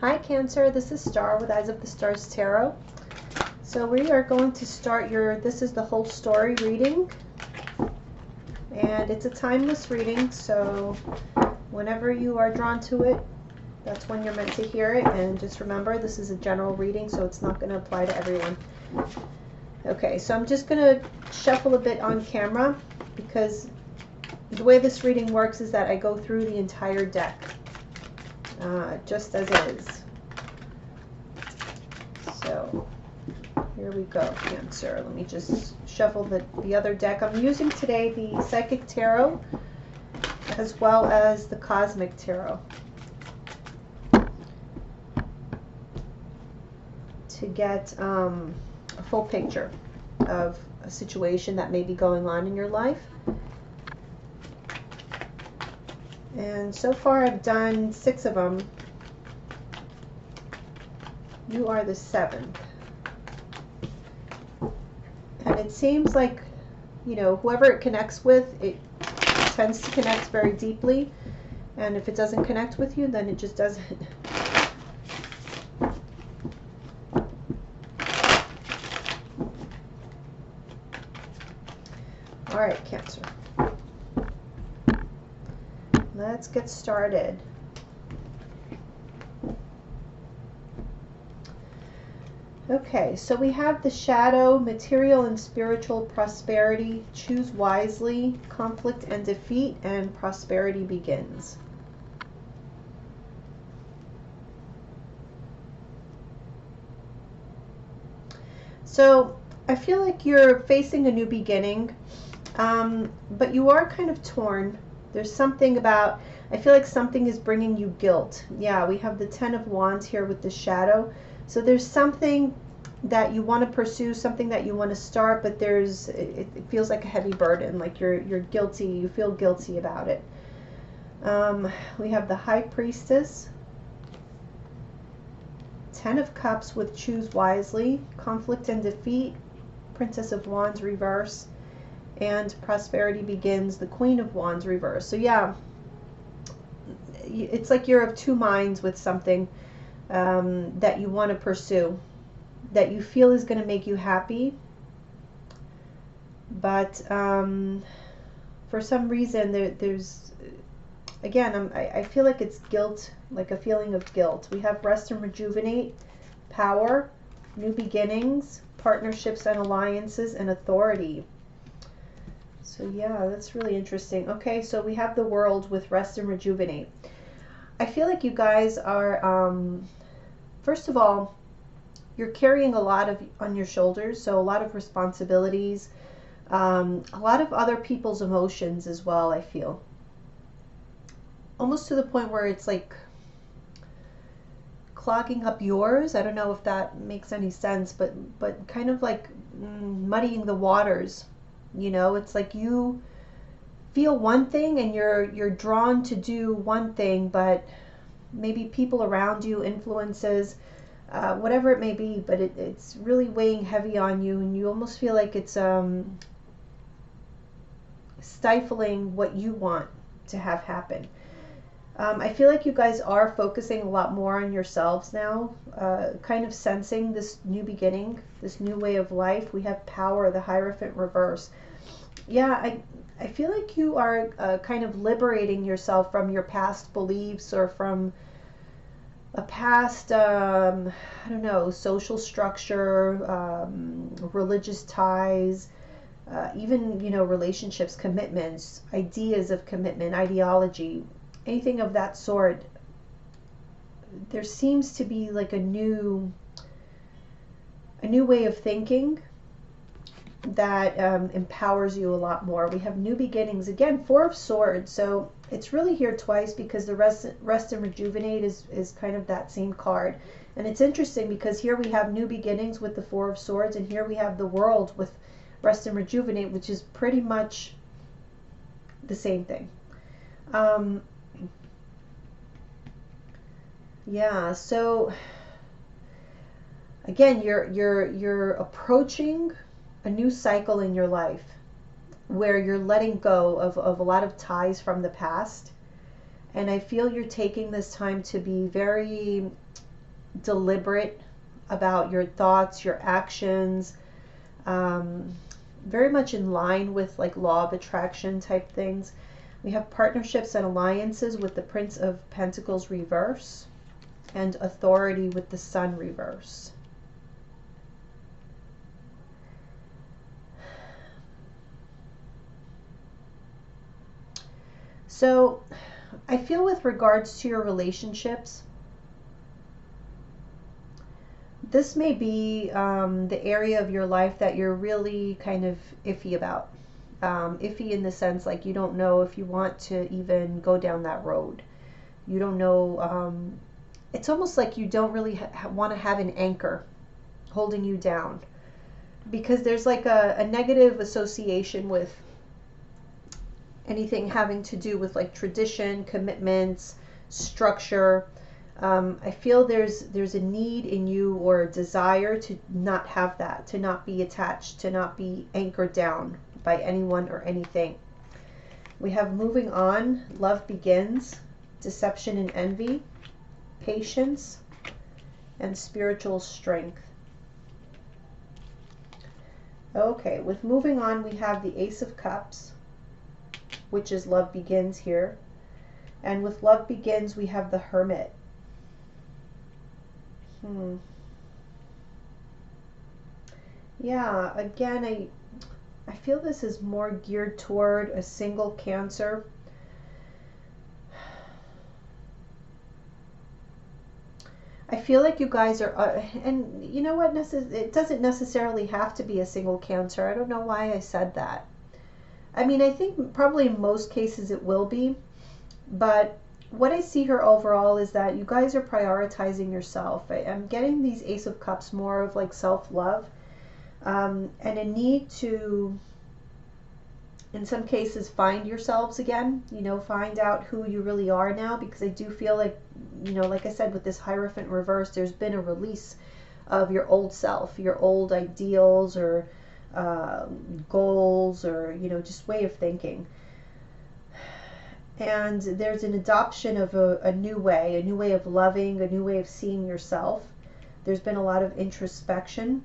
Hi Cancer, this is Star with Eyes of the Stars Tarot. So we are going to start this is the whole story reading. And it's a timeless reading, so whenever you are drawn to it, that's when you're meant to hear it. And just remember, this is a general reading, so it's not going to apply to everyone. Okay, so I'm just going to shuffle a bit on camera because the way this reading works is that I go through the entire deck. Just as it is. So here we go, Cancer. Let me just shuffle the other deck. I'm using today the Psychic Tarot as well as the Cosmic Tarot to get a full picture of a situation that may be going on in your life. And so far I've done 6 of them. You are the 7th. And it seems like, you know, whoever it connects with, it tends to connect very deeply. And if it doesn't connect with you, then it just doesn't. All right, Cancer. Let's get started. Okay, so we have the shadow, material and spiritual prosperity, choose wisely, conflict and defeat, and prosperity begins. So I feel like you're facing a new beginning, but you are kind of torn. There's something about, I feel like something is bringing you guilt. Yeah, we have the 10 of Wands here with the shadow. So there's something that you want to pursue, something that you want to start, but it feels like a heavy burden, like you're guilty, you feel guilty about it. We have the High Priestess, 10 of Cups with choose wisely, conflict and defeat, Princess of Wands reverse, and prosperity begins, the Queen of Wands reverse. So yeah, it's like you're of two minds with something that you want to pursue, that you feel is going to make you happy, but for some reason there's again, I feel like it's guilt, like a feeling of guilt. We have rest and rejuvenate, power, new beginnings, partnerships and alliances, and authority. So yeah, that's really interesting. Okay, so we have the World with rest and rejuvenate. I feel like you guys are, first of all, you're carrying a lot on your shoulders, so a lot of responsibilities, a lot of other people's emotions as well, I feel. Almost to the point where it's like clogging up yours. I don't know if that makes any sense, but kind of like muddying the waters. You know, it's like you feel one thing and you're drawn to do one thing, but maybe people around you, influences, whatever it may be, but it's really weighing heavy on you, and you almost feel like it's stifling what you want to have happen. I feel like you guys are focusing a lot more on yourselves now, kind of sensing this new beginning, this new way of life. We have power, the Hierophant reverse. Yeah, I feel like you are kind of liberating yourself from your past beliefs, or from a past, I don't know, social structure, religious ties, even, you know, relationships, commitments, ideas of commitment, ideology, anything of that sort. There seems to be like a new way of thinking that empowers you a lot more. We have new beginnings. Again, 4 of Swords. So it's really here twice because the rest and rejuvenate is kind of that same card. And it's interesting because here we have new beginnings with the 4 of Swords, and here we have the World with rest and rejuvenate, which is pretty much the same thing. Yeah, so again, you're approaching a new cycle in your life where you're letting go of a lot of ties from the past. And I feel you're taking this time to be very deliberate about your thoughts, your actions, very much in line with like law of attraction type things. We have partnerships and alliances with the Prince of Pentacles reverse, and authority with the Sun reverse. So I feel with regards to your relationships, this may be the area of your life that you're really kind of iffy about. Iffy in the sense like you don't know if you want to even go down that road. You don't know, it's almost like you don't really want to have an anchor holding you down, because there's like a negative association with anything having to do with like tradition, commitments, structure. I feel there's a need in you or a desire to not have that, to not be attached, to not be anchored down by anyone or anything. We have moving on, love begins, deception and envy, patience, and spiritual strength. Okay, with moving on, we have the Ace of Cups, which is love begins here. And with love begins, we have the Hermit. Yeah, again, I feel this is more geared toward a single Cancer. I feel like you guys are, and you know what, it doesn't necessarily have to be a single Cancer. I don't know why I said that. I mean, I think probably in most cases it will be, but what I see here overall is that you guys are prioritizing yourself. I'm getting these Ace of Cups more of like self-love, and a need to, in some cases, find yourselves again, you know, find out who you really are now, because I do feel like, you know, like I said, with this Hierophant reverse, there's been a release of your old self, your old ideals or goals, or, you know, just way of thinking. And there's an adoption of a new way of loving, a new way of seeing yourself. There's been a lot of introspection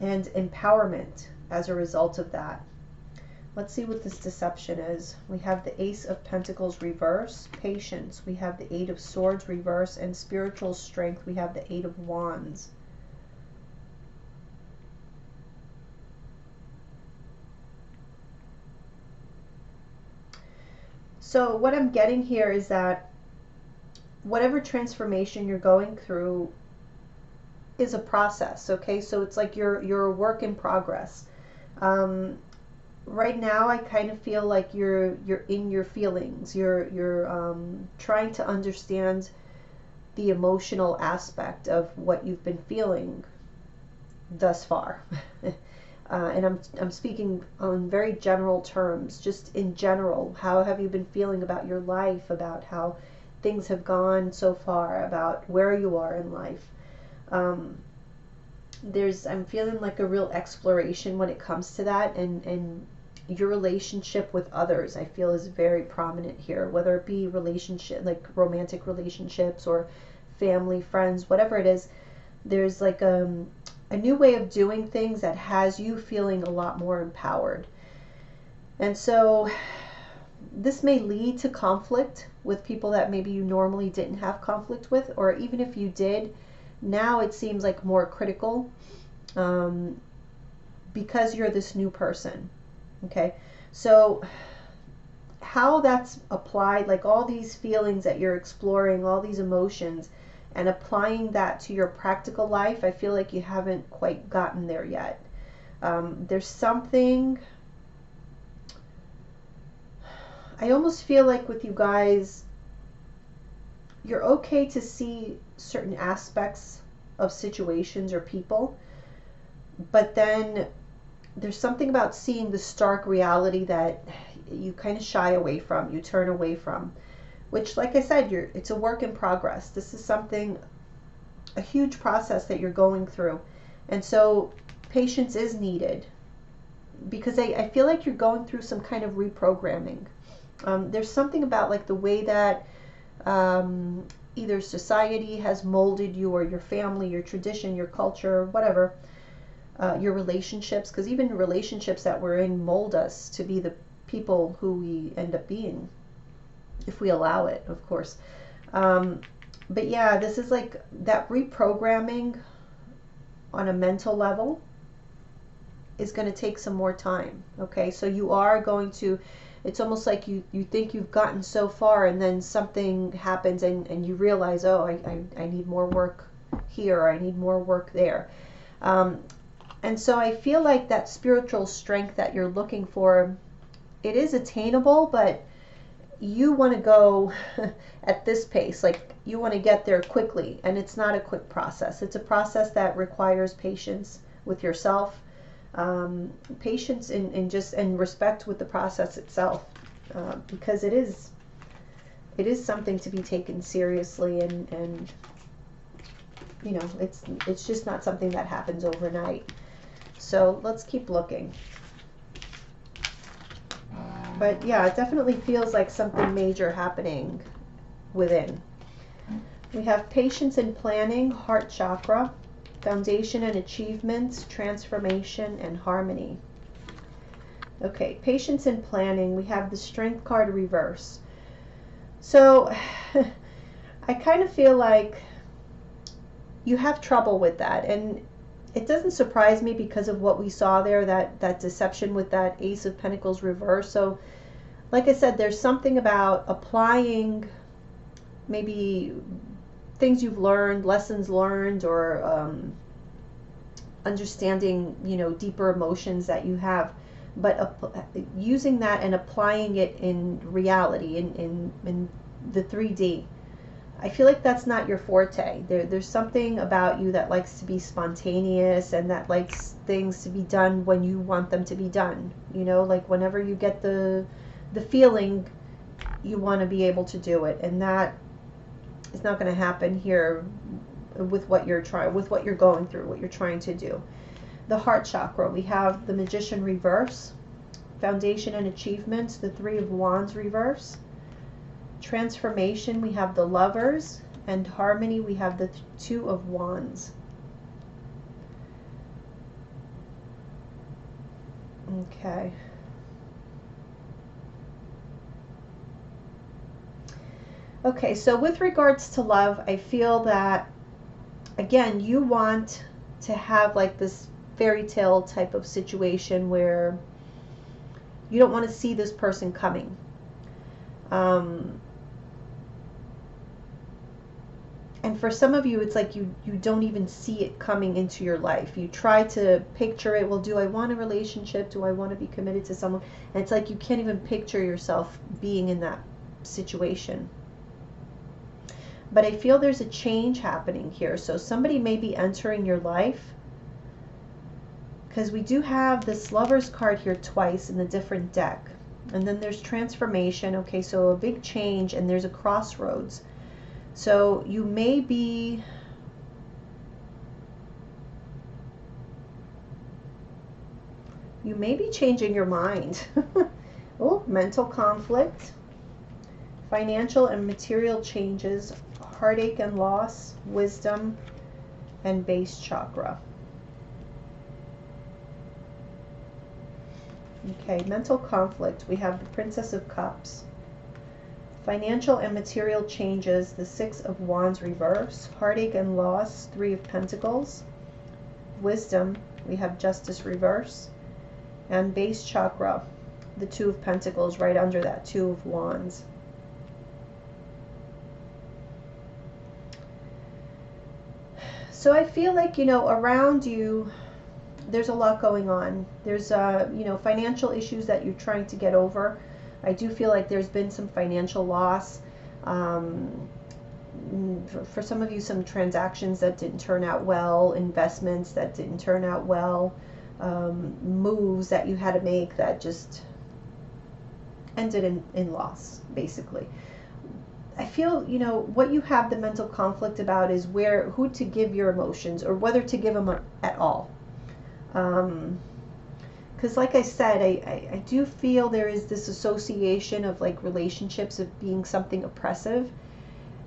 and empowerment as a result of that. Let's see what this deception is. We have the Ace of Pentacles reverse, patience. We have the Eight of Swords reverse, and spiritual strength. We have the Eight of Wands. So what I'm getting here is that whatever transformation you're going through is a process, okay? So it's like you're a work in progress. Right now, I kind of feel like you're in your feelings. You're trying to understand the emotional aspect of what you've been feeling thus far. And I'm speaking on very general terms, just in general. How have you been feeling about your life, about how things have gone so far, about where you are in life? I'm feeling like a real exploration when it comes to that, and your relationship with others, I feel, is very prominent here, whether it be relationship, like romantic relationships or family, friends, whatever it is. There's like a new way of doing things that has you feeling a lot more empowered. And so this may lead to conflict with people that maybe you normally didn't have conflict with, or even if you did, now it seems like more critical, because you're this new person. Okay, so how that's applied, like all these feelings that you're exploring, all these emotions, and applying that to your practical life, I feel like you haven't quite gotten there yet. There's something, I almost feel like with you guys, you're okay to see certain aspects of situations or people, but then there's something about seeing the stark reality that you kind of shy away from, you turn away from, which, like I said, it's a work in progress. This is something, a huge process that you're going through. And so patience is needed, because I feel like you're going through some kind of reprogramming. There's something about like the way that either society has molded you, or your family, your tradition, your culture, whatever, your relationships, because even the relationships that we're in mold us to be the people who we end up being, if we allow it, of course. But yeah, this is like that reprogramming on a mental level is going to take some more time. Okay, so you are going to, it's almost like you think you've gotten so far, and then something happens, and you realize, oh, I need more work here, or I need more work there. And so I feel like that spiritual strength that you're looking for, it is attainable, but you want to go at this pace. Like, you want to get there quickly, and it's not a quick process. It's a process that requires patience with yourself, patience and respect with the process itself, because it is something to be taken seriously, and you know, it's just not something that happens overnight. So let's keep looking. But yeah, it definitely feels like something major happening within. We have patience and planning, heart chakra, foundation and achievements, transformation and harmony. Okay, patience and planning, we have the strength card reverse. So I kind of feel like you have trouble with that, and it doesn't surprise me because of what we saw there, that deception with that Ace of Pentacles reverse. So like I said, there's something about applying maybe things you've learned, lessons learned, or understanding, you know, deeper emotions that you have, but using that and applying it in reality, in the 3D. I feel like that's not your forte. There's something about you that likes to be spontaneous, and that likes things to be done when you want them to be done. You know, like whenever you get the feeling, you want to be able to do it, and that is not going to happen here with what you're going through, what you're trying to do. The heart chakra, we have the Magician reverse, foundation and achievements, the Three of Wands reverse. Transformation, we have the Lovers, and harmony, we have the Two of Wands. Okay. Okay, so with regards to love, I feel that, again, you want to have like this fairy tale type of situation where you don't want to see this person coming. And for some of you, it's like you don't even see it coming into your life. You try to picture it. Well, do I want a relationship? Do I want to be committed to someone? And it's like you can't even picture yourself being in that situation. But I feel there's a change happening here. So somebody may be entering your life, because we do have this Lovers card here twice in a different deck. And then there's transformation. Okay, so a big change, and there's a crossroads. So you may be changing your mind. Oh, mental conflict, financial and material changes, heartache and loss, wisdom, and base chakra. Okay, mental conflict, we have the Princess of Cups. Financial and material changes, the Six of Wands reverse. Heartache and loss, Three of Pentacles. Wisdom, we have Justice reverse. And base chakra, the Two of Pentacles right under that Two of Wands. So I feel like, you know, around you, there's a lot going on. There's, you know, financial issues that you're trying to get over. I do feel like there's been some financial loss. For some of you, some transactions that didn't turn out well, investments that didn't turn out well, moves that you had to make that just ended in loss, basically. I feel, you know, what you have the mental conflict about is who to give your emotions, or whether to give them at all. Because like I said, I do feel there is this association of like relationships of being something oppressive,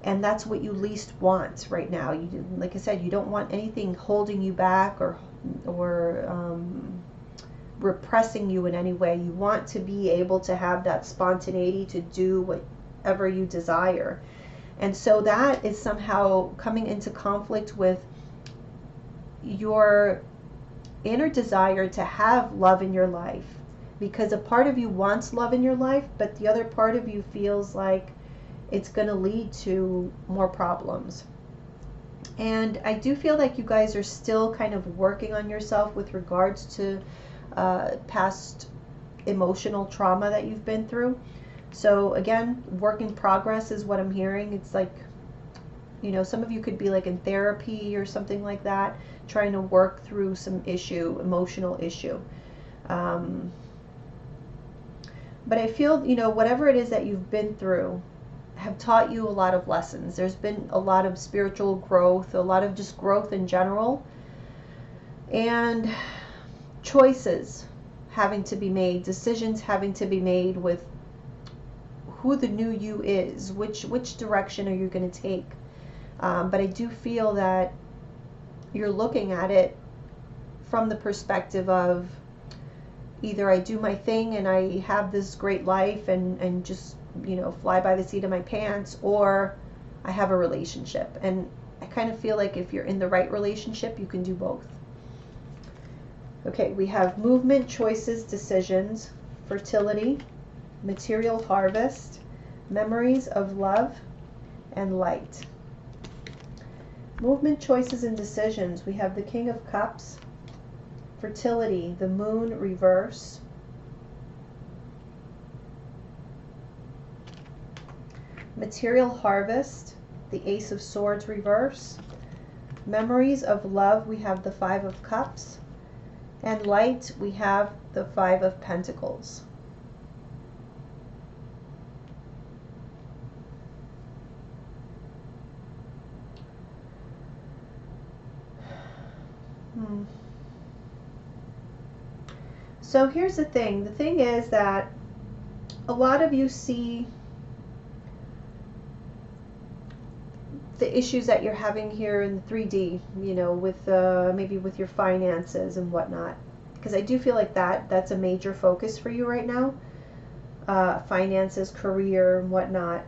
and that's what you least want right now. You, like I said, you don't want anything holding you back or repressing you in any way. You want to be able to have that spontaneity to do whatever you desire. And so that is somehow coming into conflict with your inner desire to have love in your life, because a part of you wants love in your life, but the other part of you feels like it's going to lead to more problems. And I do feel like you guys are still kind of working on yourself with regards to past emotional trauma that you've been through. So again, work in progress is what I'm hearing. It's like, you know, some of you could be like in therapy or something like that, trying to work through some emotional issue. But I feel, you know, whatever it is that you've been through have taught you a lot of lessons. There's been a lot of spiritual growth, a lot of just growth in general, and choices having to be made, decisions having to be made with who the new you is, which direction are you going to take. But I do feel that you're looking at it from the perspective of either I do my thing and I have this great life and just, you know, fly by the seat of my pants, or I have a relationship. And I kind of feel like if you're in the right relationship, you can do both. Okay, we have movement, choices, decisions, fertility, material harvest, memories of love, and light. Movement, choices, and decisions. We have the King of Cups, fertility, the Moon reverse, material harvest, the Ace of Swords reverse, memories of love, we have the Five of Cups, and light, we have the Five of Pentacles. So here's the thing. The thing is that a lot of you see the issues that you're having here in 3D, you know, with maybe with your finances and whatnot. Because I do feel like that's a major focus for you right now. Finances, career, and whatnot.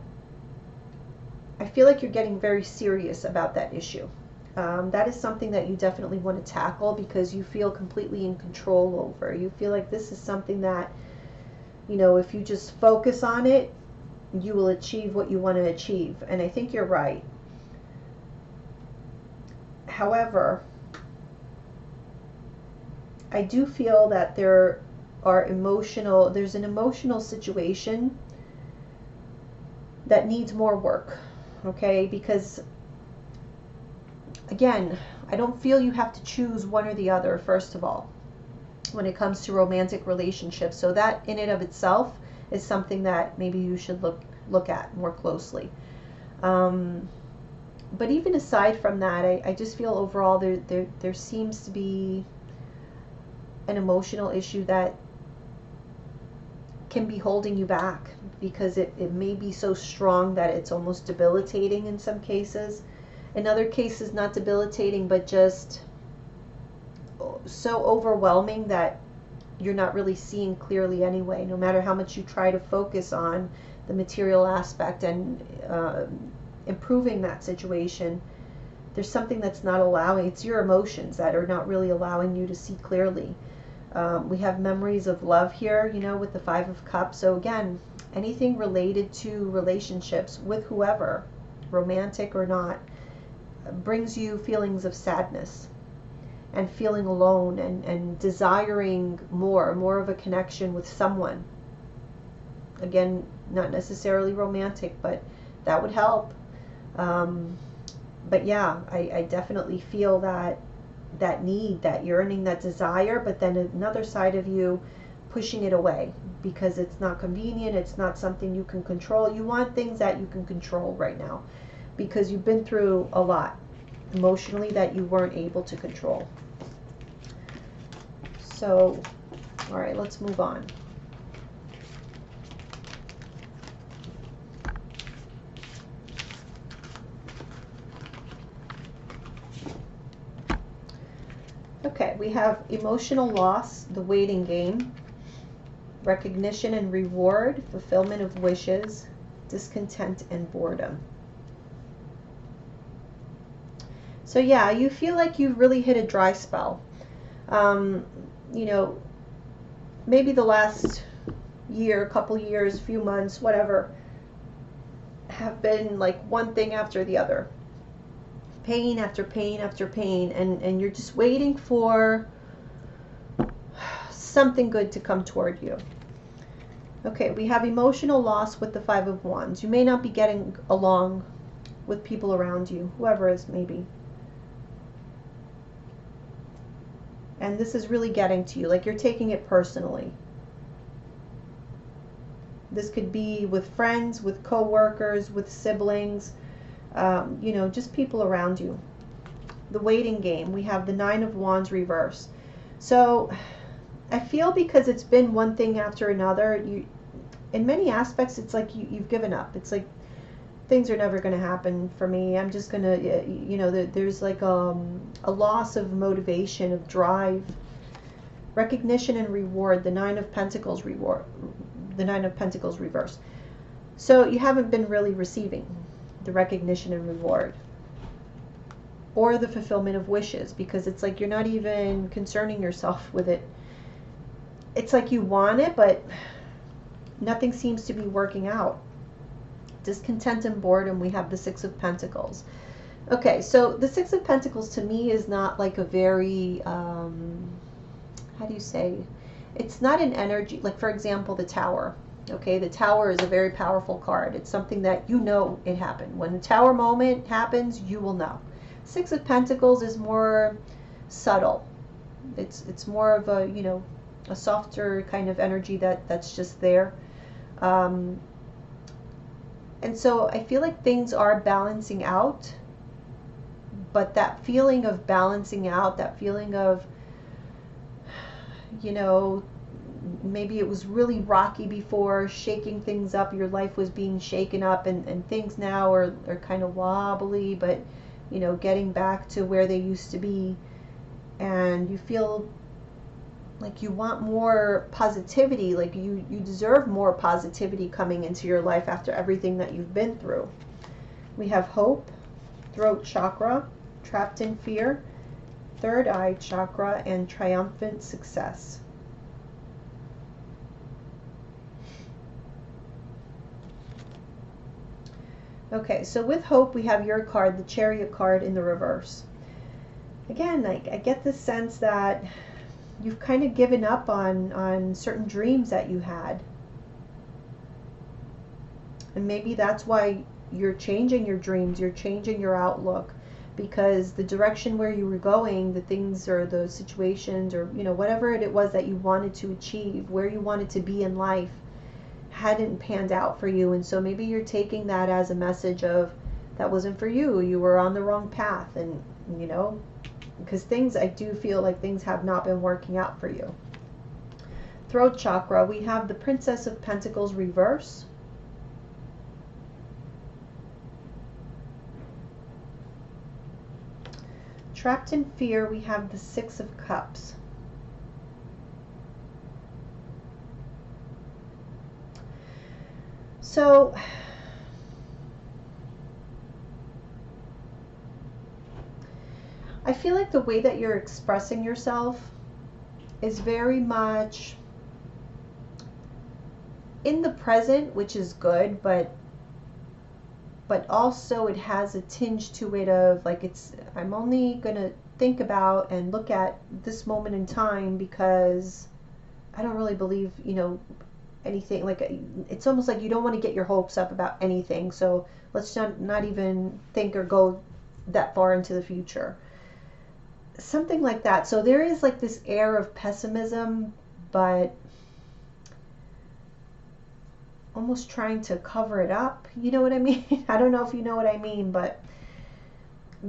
I feel like you're getting very serious about that issue. That is something that you definitely want to tackle because you feel completely in control over. You feel like this is something that, you know, if you just focus on it, you will achieve what you want to achieve. And I think you're right. However, I do feel that there's an emotional situation that needs more work, okay? Because again, I don't feel you have to choose one or the other, first of all, when it comes to romantic relationships. So that in and of itself is something that maybe you should look at more closely. But even aside from that, I just feel overall there seems to be an emotional issue that can be holding you back because it may be so strong that it's almost debilitating in some cases. In other cases, not debilitating, but just so overwhelming that you're not really seeing clearly anyway, no matter how much you try to focus on the material aspect and improving that situation. There's something that's not allowing, it's your emotions that are not really allowing you to see clearly. We have memories of love here, you know, with the Five of Cups. So again, anything related to relationships with whoever, romantic or not, brings you feelings of sadness and feeling alone and desiring more of a connection with someone. Again, not necessarily romantic, but that would help. But yeah, I definitely feel that need, that yearning, that desire, but then another side of you pushing it away because it's not convenient, it's not something you can control. You want things that you can control right now because you've been through a lot emotionally that you weren't able to control. So, all right, let's move on. Okay, we have emotional loss, the waiting game, recognition and reward, fulfillment of wishes, discontent and boredom. So yeah, you feel like you've really hit a dry spell. You know, maybe the last year, couple years, few months, whatever, have been like one thing after the other. Pain after pain after pain, and you're just waiting for something good to come toward you. Okay, we have emotional loss with the Five of Wands. You may not be getting along with people around you, whoever is maybe. And this is really getting to you, like you're taking it personally. This could be with friends, with co-workers, with siblings, you know, just people around you. The waiting game, we have the Nine of Wands reverse. So I feel because it's been one thing after another, you, in many aspects, it's like you've given up. It's like things are never going to happen for me. I'm just going to, you know, there's like a loss of motivation, of drive, recognition and reward, the Nine of Pentacles reward, the Nine of Pentacles reverse. So you haven't been really receiving the recognition and reward or the fulfillment of wishes, because it's like you're not even concerning yourself with it. It's like you want it, but nothing seems to be working out. Discontent and boredom, we have the Six of Pentacles. Okay, so the Six of Pentacles to me is not like a very, how do you say, it's not an energy, like for example, the Tower. Okay, the Tower is a very powerful card. It's something that you know it happened. When the Tower moment happens, you will know. Six of Pentacles is more subtle. It's more of a, you know, a softer kind of energy that's just there. And so I feel like things are balancing out, but that feeling of balancing out, that feeling of, you know, maybe it was really rocky before, shaking things up, your life was being shaken up, and things now are kind of wobbly, but, you know, getting back to where they used to be, and you feel like you want more positivity, like you deserve more positivity coming into your life after everything that you've been through. We have hope, throat chakra, trapped in fear, third eye chakra, and triumphant success. Okay, so with hope, we have your card, the Chariot card, in the reverse. Again, I get the sense that you've kind of given up on certain dreams that you had. And maybe that's why you're changing your dreams, you're changing your outlook, because the direction where you were going, the things or the situations or, you know, whatever it was that you wanted to achieve, where you wanted to be in life, hadn't panned out for you. And so maybe you're taking that as a message of that wasn't for you, you were on the wrong path, and, you know, because things, I do feel like things have not been working out for you. Throat chakra, we have the Princess of Pentacles reverse. Trapped in fear, we have the Six of Cups. So I feel like the way that you're expressing yourself is very much in the present, which is good, but also it has a tinge to it of like, it's, I'm only gonna think about and look at this moment in time because I don't really believe, you know, anything, like it's almost like you don't want to get your hopes up about anything, so let's not even think or go that far into the future, something like that. So there is like this air of pessimism, but almost trying to cover it up, you know what I mean? I don't know if you know what I mean, but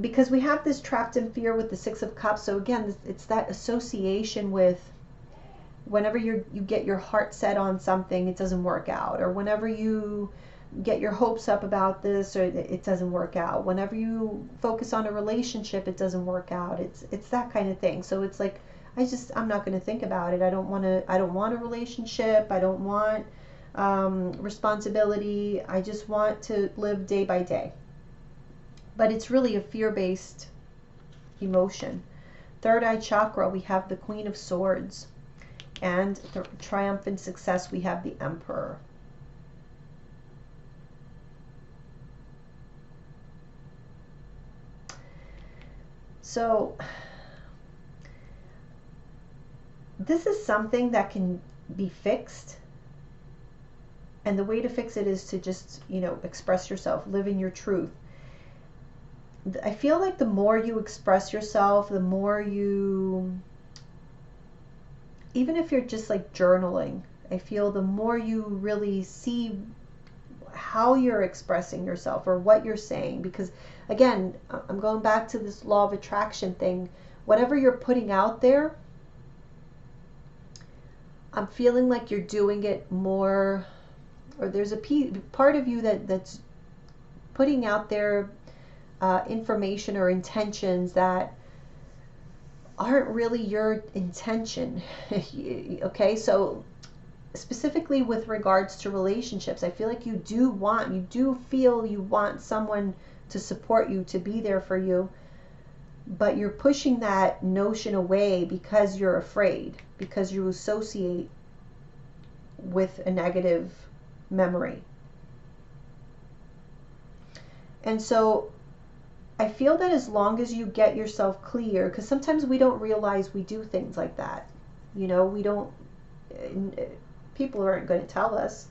because we have this trapped in fear with the Six of Cups, so again, it's that association with whenever you get your heart set on something, it doesn't work out, or whenever you get your hopes up about this, or it doesn't work out. Whenever you focus on a relationship, it doesn't work out. It's that kind of thing. So it's like, I'm not going to think about it. I don't want a relationship. I don't want responsibility. I just want to live day by day. But it's really a fear-based emotion. Third eye chakra, we have the Queen of Swords. And the triumphant success, we have the Emperor. So this is something that can be fixed. And the way to fix it is to just, express yourself, live in your truth. I feel like the more you express yourself, the more you, even if you're just like journaling, I feel the more you really see how you're expressing yourself or what you're saying. Because again, I'm going back to this law of attraction thing. Whatever you're putting out there, I'm feeling like you're doing it more, or there's a part of you that's putting out there information or intentions that aren't really your intention. Okay, so specifically with regards to relationships, I feel like you do feel you want someone to support you, to be there for you, but you're pushing that notion away because you're afraid, because you associate with a negative memory. And so I feel that as long as you get yourself clear, because sometimes we don't realize we do things like that. We don't, people aren't going to tell us.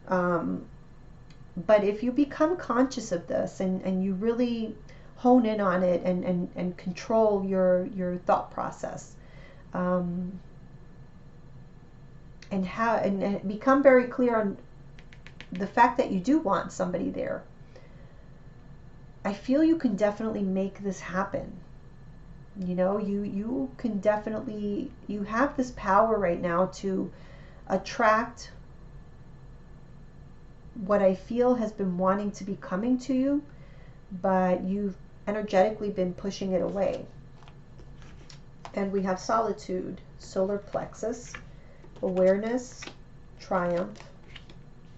But if you become conscious of this and you really hone in on it and control your thought process, and become very clear on the fact that you do want somebody there, I feel you can definitely make this happen. You can definitely, you have this power right now to attract what I feel has been wanting to be coming to you, but you've energetically been pushing it away. And we have solitude, solar plexus, awareness, triumph,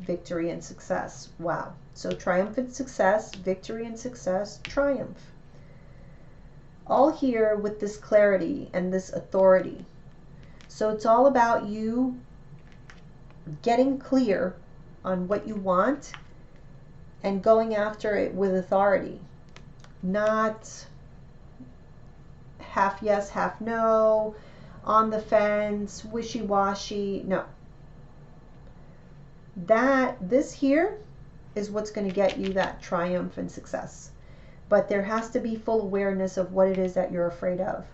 victory, and success. Wow. So triumphant success, victory and success, triumph. All here with this clarity and this authority. So it's all about you getting clear on what you want and going after it with authority. Not half yes, half no, on the fence, wishy-washy. No. This here is what's going to get you that triumph and success. But there has to be full awareness of what it is that you're afraid of.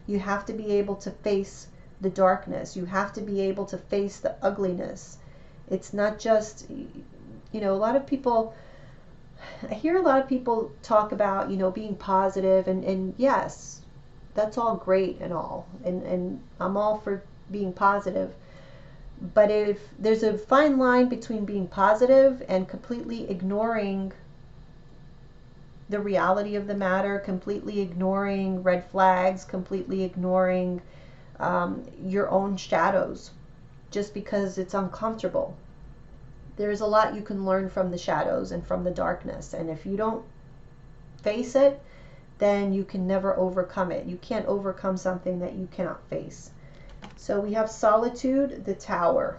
You have to be able to face the darkness. You have to be able to face the ugliness. It's not just, a lot of people, I hear a lot of people talk about, being positive, and yes, that's all great and all. And I'm all for being positive. But if there's a fine line between being positive and completely ignoring the reality of the matter, completely ignoring red flags, completely ignoring your own shadows, just because it's uncomfortable. There's a lot you can learn from the shadows and from the darkness. And if you don't face it, then you can never overcome it. You can't overcome something that you cannot face. So we have solitude, the Tower.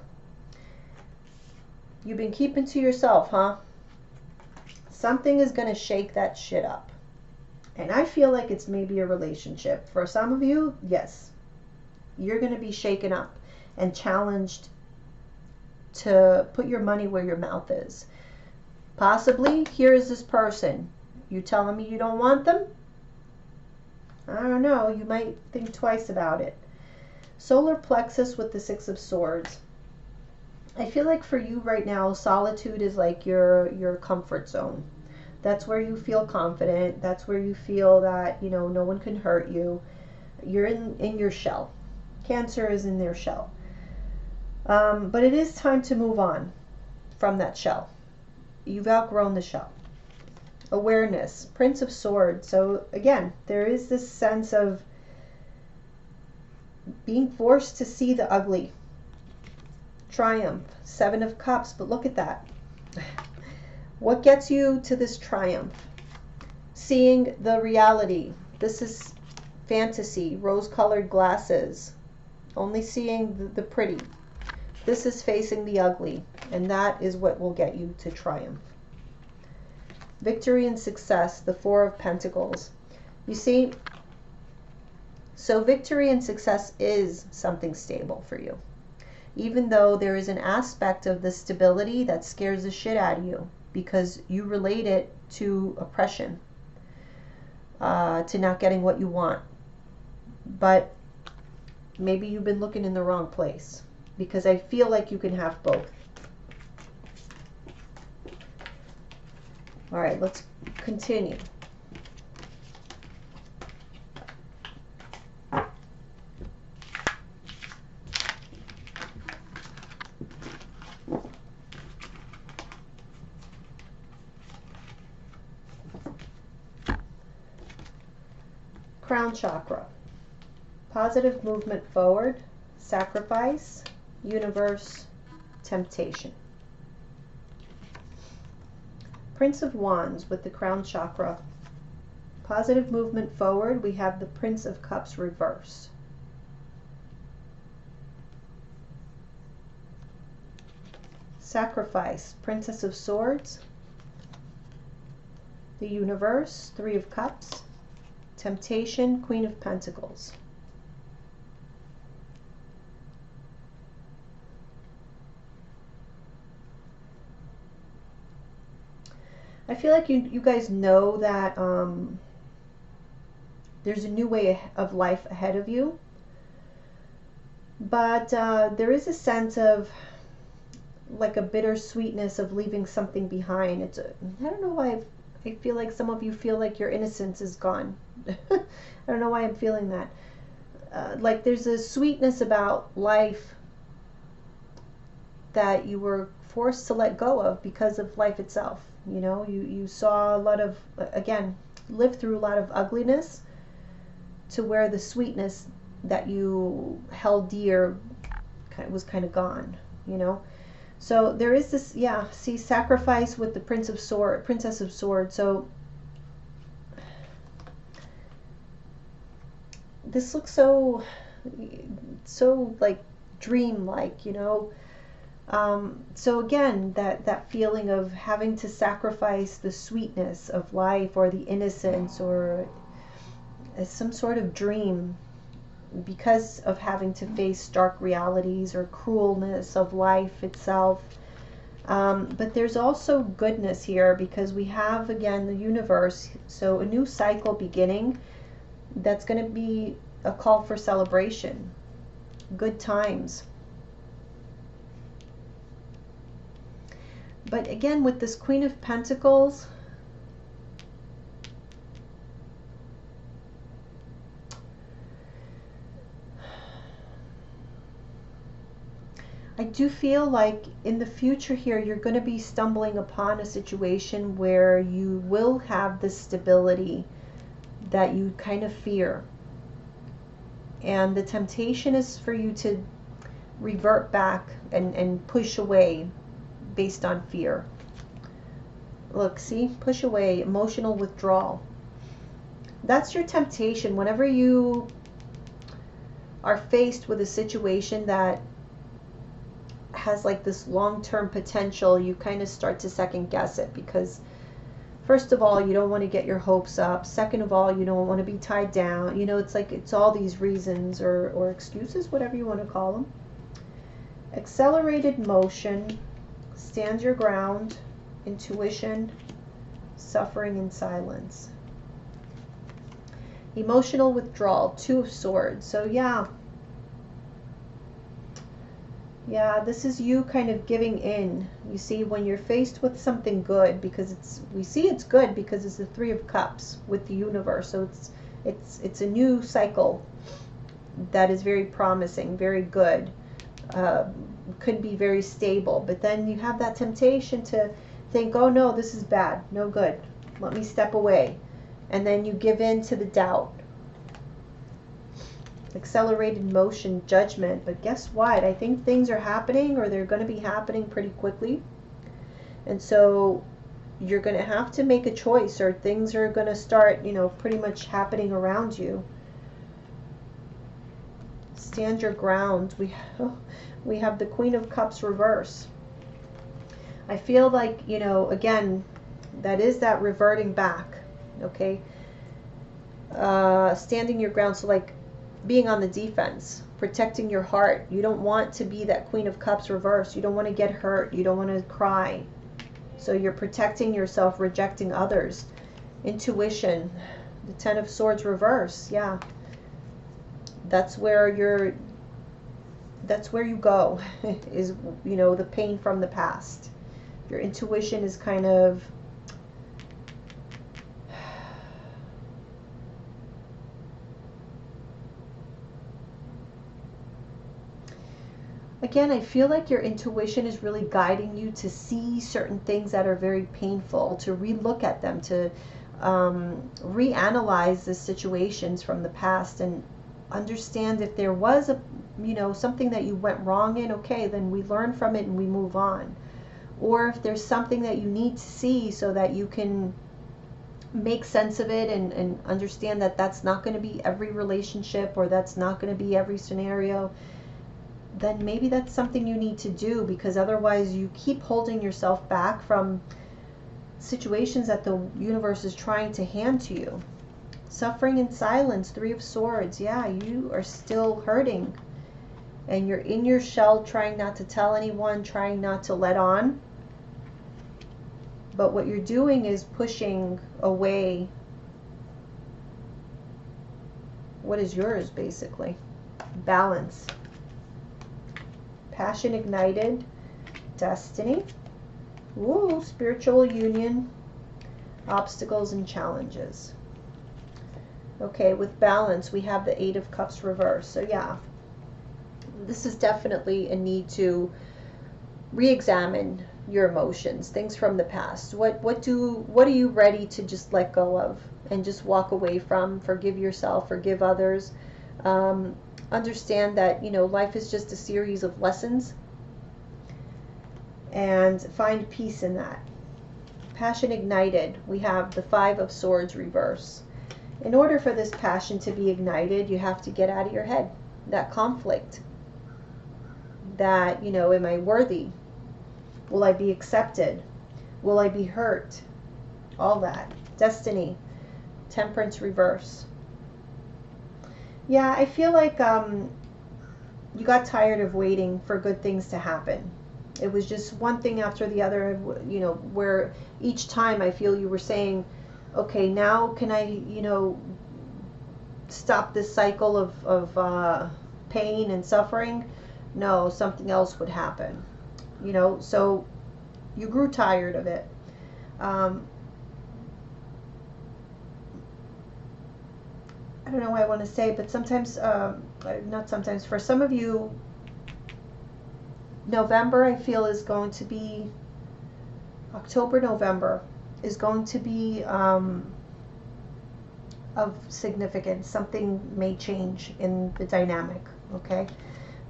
You've been keeping to yourself, huh? Something is going to shake that shit up. And I feel like it's maybe a relationship. For some of you, yes. You're going to be shaken up and challenged to put your money where your mouth is. Possibly, here is this person. You telling me you don't want them? I don't know. You might think twice about it. Solar plexus with the Six of Swords. I feel like for you right now, solitude is like your comfort zone. That's where you feel confident. That's where you feel that, no one can hurt you. You're in your shell. Cancer is in their shell. But it is time to move on from that shell. you've outgrown the shell. Awareness, Prince of Swords. So again, there is this sense of being forced to see the ugly. Triumph, Seven of Cups, but look at that. What gets you to this triumph? Seeing the reality. This is fantasy, rose-colored glasses, only seeing the pretty. This is facing the ugly, and that is what will get you to triumph. Victory and success, the Four of Pentacles. You see, so victory and success is something stable for you, even though there is an aspect of the stability that scares the shit out of you because you relate it to oppression, to not getting what you want. But maybe you've been looking in the wrong place, because I feel like you can have both. All right, let's continue. Crown chakra. Positive movement forward, sacrifice, universe, temptation. Prince of Wands with the crown chakra. Positive movement forward, we have the Prince of Cups reverse. Sacrifice, Princess of Swords. The universe, Three of Cups. Temptation, Queen of Pentacles. I feel like you guys know that there's a new way of life ahead of you, but there is a sense of like a bittersweetness of leaving something behind. I don't know why I feel like some of you feel like your innocence is gone. I don't know why I'm feeling that. Like there's a sweetness about life that you were forced to let go of because of life itself. You know, you saw a lot of, again, lived through a lot of ugliness to where the sweetness that you held dear was kind of gone, you know. So there is this, yeah, see, sacrifice with the Princess of Swords. So this looks so like dream-like, you know. So again, that feeling of having to sacrifice the sweetness of life or the innocence or some sort of dream because of having to face dark realities or cruelness of life itself. But there's also goodness here because we have, again, the universe. So a new cycle beginning that's going to be a call for celebration, good times. But again, with this Queen of Pentacles, I do feel like in the future here, you're going to be stumbling upon a situation where you will have the stability that you kind of fear. And the temptation is for you to revert back and push away based on fear. Look, see, push away, emotional withdrawal. That's your temptation. Whenever you are faced with a situation that has like this long-term potential, you kind of start to second guess it because first of all, you don't want to get your hopes up. Second of all, you don't want to be tied down. You know, it's like it's all these reasons or excuses, whatever you want to call them. Accelerated motion, stand your ground, intuition, suffering in silence. Emotional withdrawal, Two of Swords. So yeah, this is you kind of giving in. You see, when you're faced with something good, because we see it's good because it's the Three of Cups with the universe. So it's a new cycle that is very promising, very good. Could be very stable, but then you have that temptation to think, oh no, this is bad, no good, let me step away. And then you give in to the doubt. Accelerated motion, judgment. But guess what? I think things are happening, or they're going to be happening pretty quickly. And so you're going to have to make a choice, or things are going to start, pretty much happening around you. Stand your ground. We have the Queen of Cups reverse. I feel like, again, that is that reverting back, okay? Standing your ground, so like being on the defense, protecting your heart. You don't want to be that Queen of Cups reverse. You don't want to get hurt. You don't want to cry. So you're protecting yourself, rejecting others. Intuition, the Ten of Swords reverse, yeah. That's where you go, is, the pain from the past. Your intuition is kind of, again, I feel like your intuition is really guiding you to see certain things that are very painful, to relook at them, to reanalyze the situations from the past and understand if there was something that you went wrong in, okay, then we learn from it and we move on. Or if there's something that you need to see so that you can make sense of it and understand that that's not going to be every relationship, or that's not going to be every scenario, then maybe that's something you need to do, because otherwise you keep holding yourself back from situations that the universe is trying to hand to you. Suffering in silence, Three of Swords. Yeah, you are still hurting. And you're in your shell, trying not to tell anyone, trying not to let on. But what you're doing is pushing away what is yours, basically. Balance. Passion ignited. Destiny. Ooh, spiritual union. Obstacles and challenges. Okay, with balance, we have the Eight of Cups reverse. So yeah, this is definitely a need to re-examine your emotions, things from the past. What are you ready to just let go of and just walk away from? Forgive yourself, forgive others. Understand that, life is just a series of lessons, and find peace in that. Passion ignited, we have the Five of Swords reverse. In order for this passion to be ignited, you have to get out of your head. That conflict. That, am I worthy? Will I be accepted? Will I be hurt? All that. Destiny. Temperance reverse. Yeah, I feel like you got tired of waiting for good things to happen. It was just one thing after the other, where each time I feel you were saying, okay, now can I, stop this cycle of pain and suffering? No, something else would happen. So you grew tired of it. I don't know what I want to say, but sometimes, not sometimes, for some of you, November, I feel, is going to be, October, November, is going to be of significance. Something may change in the dynamic, okay?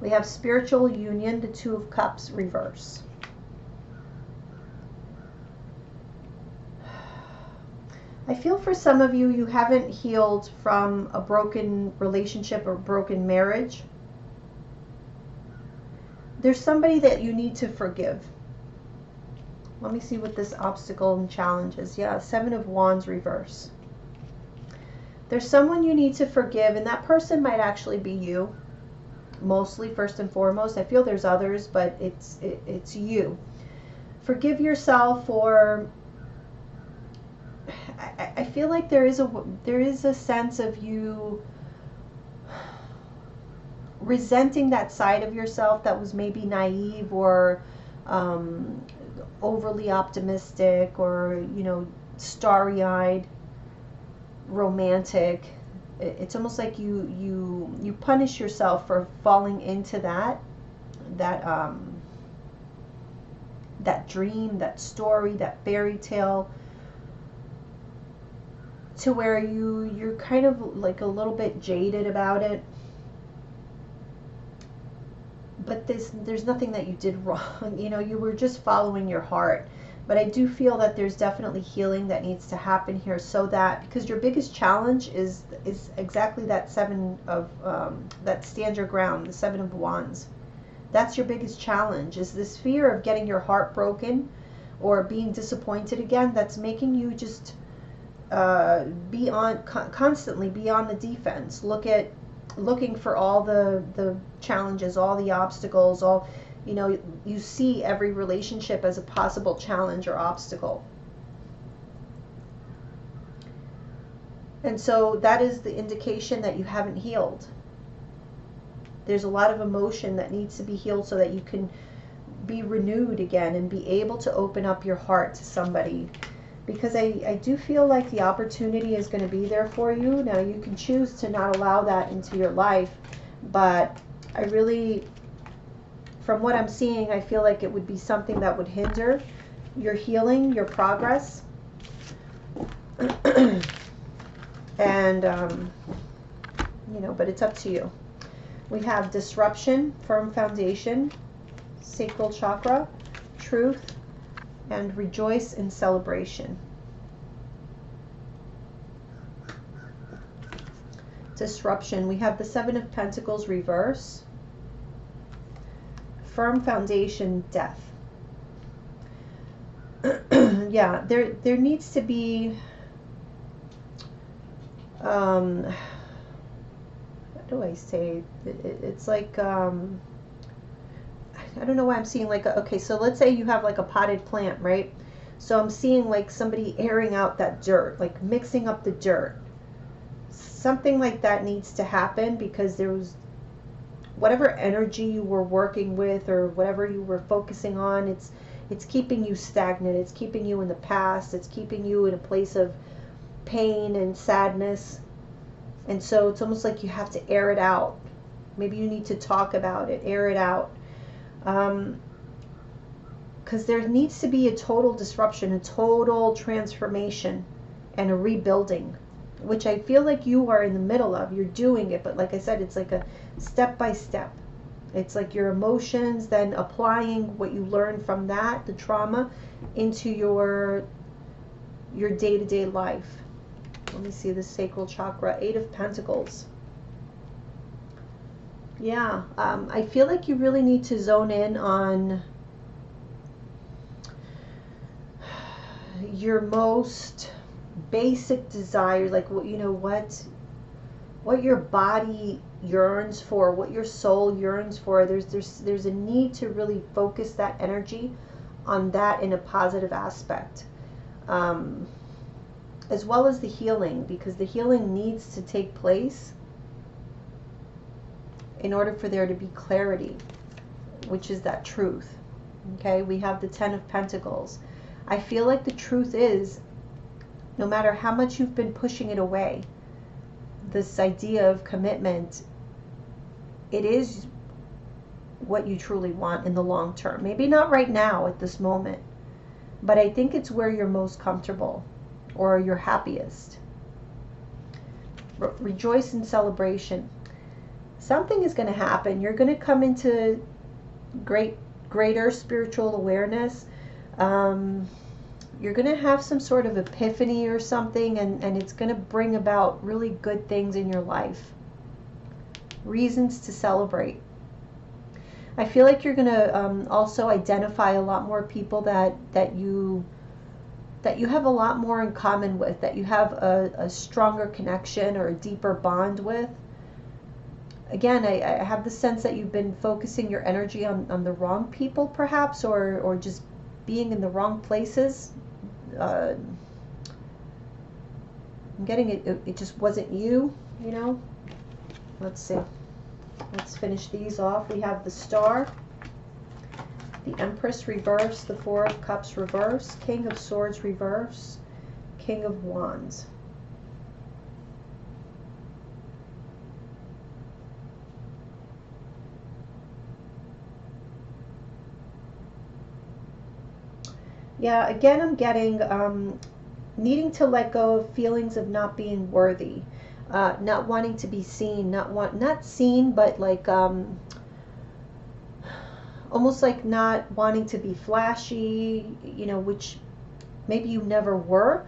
We have spiritual union, the Two of Cups reverse. I feel for some of you, you haven't healed from a broken relationship or broken marriage. There's somebody that you need to forgive. Let me see what this obstacle and challenge is. Yeah, Seven of Wands reverse. There's someone you need to forgive, and that person might actually be you. Mostly, first and foremost. I feel there's others, but it's you. Forgive yourself for... I feel like there is a sense of you resenting that side of yourself that was maybe naive or overly optimistic, or starry-eyed, romantic. It's almost like you punish yourself for falling into that that dream, that story, that fairy tale, to where you're kind of like a little bit jaded about it. But there's nothing that you did wrong. You know, you were just following your heart. But I do feel that there's definitely healing that needs to happen here, so that, because your biggest challenge is exactly that seven of that stand your ground, the 7 of Wands. That's your biggest challenge, is this fear of getting your heart broken or being disappointed again. That's making you just constantly be on the defense. Looking for all the challenges, all the obstacles, all, you know, you see every relationship as a possible challenge or obstacle. And so that is the indication that you haven't healed. There's a lot of emotion that needs to be healed so that you can be renewed again and be able to open up your heart to somebody. Because I do feel like the opportunity is going to be there for you. Now, you can choose to not allow that into your life, but I really, from what I'm seeing, I feel like it would be something that would hinder your healing, your progress. And, you know, but it's up to you. We have disruption, firm foundation, sacral chakra, truth, and rejoice in celebration. Disruption, we have the 7 of Pentacles reverse, firm foundation, death. Yeah, there needs to be how do I say it's like I don't know why I'm seeing like okay, so let's say you have like a potted plant, right? So I'm seeing like somebody airing out that dirt, like mixing up the dirt. Something like that needs to happen, because there was whatever energy you were working with or whatever you were focusing on, it's keeping you stagnant. It's keeping you in the past. It's keeping you in a place of pain and sadness. And so it's almost like you have to air it out. Maybe you need to talk about it, air it out. Because there needs to be a total disruption, a total transformation, and a rebuilding, which I feel like you are in the middle of. You're doing it, but like I said, it's like a step by step. It's like your emotions, then applying what you learned from that, the trauma, into your day-to-day life. Let me see the sacral chakra, 8 of Pentacles. Yeah, I feel like you really need to zone in on your most basic desires, like what, you know, what your body yearns for, what your soul yearns for. There's a need to really focus that energy on that in a positive aspect, as well as the healing, because the healing needs to take place in order for there to be clarity, which is that truth. Okay, we have the 10 of Pentacles. I feel like the truth is, no matter how much you've been pushing it away, this idea of commitment, it is what you truly want in the long term. Maybe not right now at this moment, but I think it's where you're most comfortable or you're happiest. Rejoice in celebration. Something is going to happen. You're going to come into greater spiritual awareness. You're going to have some sort of epiphany or something, and it's going to bring about really good things in your life. Reasons to celebrate. I feel like you're going to also identify a lot more people that you have a lot more in common with, that you have a stronger connection or a deeper bond with. Again, I have the sense that you've been focusing your energy on the wrong people, perhaps, or just being in the wrong places. I'm getting it just wasn't you, you know. Let's see. Let's finish these off. We have the Star, the Empress reverse, the 4 of Cups reverse, King of Swords reverse, King of Wands. Yeah, again, I'm getting needing to let go of feelings of not being worthy, not wanting to be seen, not seen, but like almost like not wanting to be flashy, you know, which maybe you never were,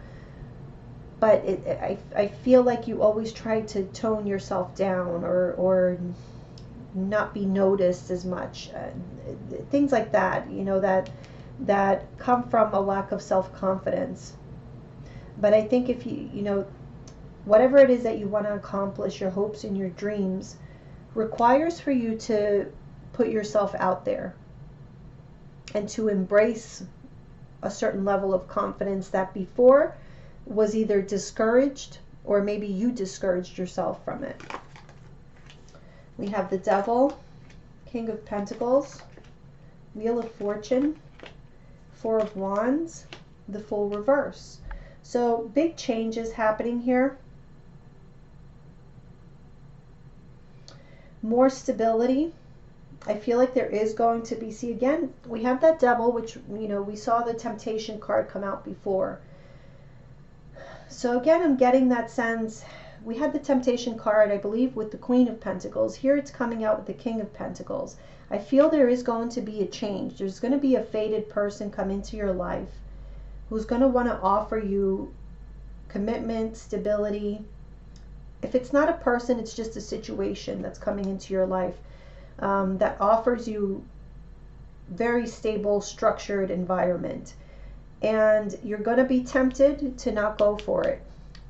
but I feel like you always try to tone yourself down or not be noticed as much, things like that, you know, that come from a lack of self-confidence. But I think if you know, whatever it is that you want to accomplish, your hopes and your dreams requires for you to put yourself out there and to embrace a certain level of confidence that before was either discouraged or maybe you discouraged yourself from it. We have the Devil, King of Pentacles, Wheel of Fortune, Four of Wands, the Fool reverse. So big changes happening here. More stability. I feel like there is going to be, see again, we have that Devil, which, you know, we saw the Temptation card come out before. So again, I'm getting that sense. We had the Temptation card, I believe, with the Queen of Pentacles. Here it's coming out with the King of Pentacles. I feel there is going to be a change. There's going to be a fated person come into your life who's going to want to offer you commitment, stability. If it's not a person, it's just a situation that's coming into your life that offers you very stable, structured environment. And you're going to be tempted to not go for it.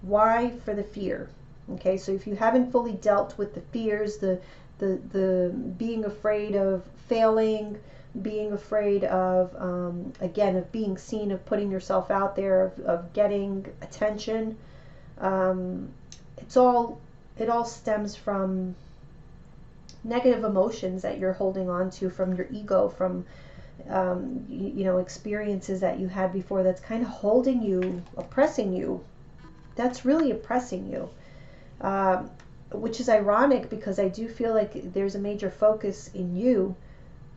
Why? For the fear. Okay, so if you haven't fully dealt with the fears, the being afraid of failing, being afraid of, again, of being seen, of putting yourself out there, of getting attention, it all stems from negative emotions that you're holding on to, from your ego, from you know, experiences that you had before that's kind of holding you, oppressing you. That's really oppressing you, which is ironic because I do feel like there's a major focus in you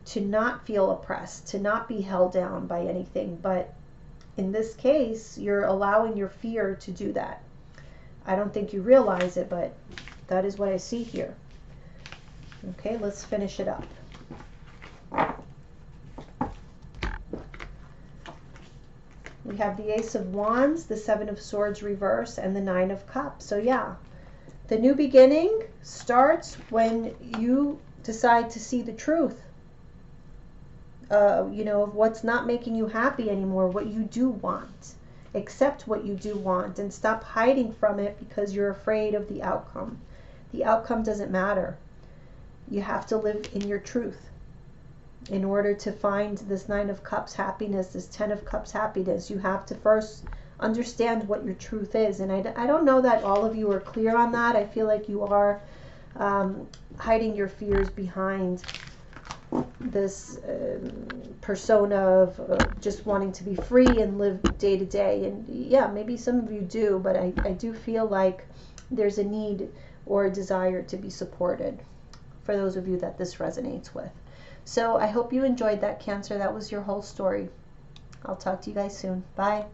to not feel oppressed, to not be held down by anything. But in this case, you're allowing your fear to do that. I don't think you realize it, but that is what I see here. Okay, let's finish it up. We have the Ace of Wands, the Seven of Swords reverse, and the Nine of Cups. So yeah, the new beginning starts when you decide to see the truth. You know, of what's not making you happy anymore, what you do want. Accept what you do want and stop hiding from it because you're afraid of the outcome. The outcome doesn't matter. You have to live in your truth in order to find this Nine of Cups happiness, this Ten of Cups happiness. You have to first understand what your truth is. And I don't know that all of you are clear on that. I feel like you are hiding your fears behind this persona of just wanting to be free and live day to day. And yeah, maybe some of you do, but I do feel like there's a need or a desire to be supported for those of you that this resonates with. So I hope you enjoyed that, Cancer. That was your whole story. I'll talk to you guys soon. Bye.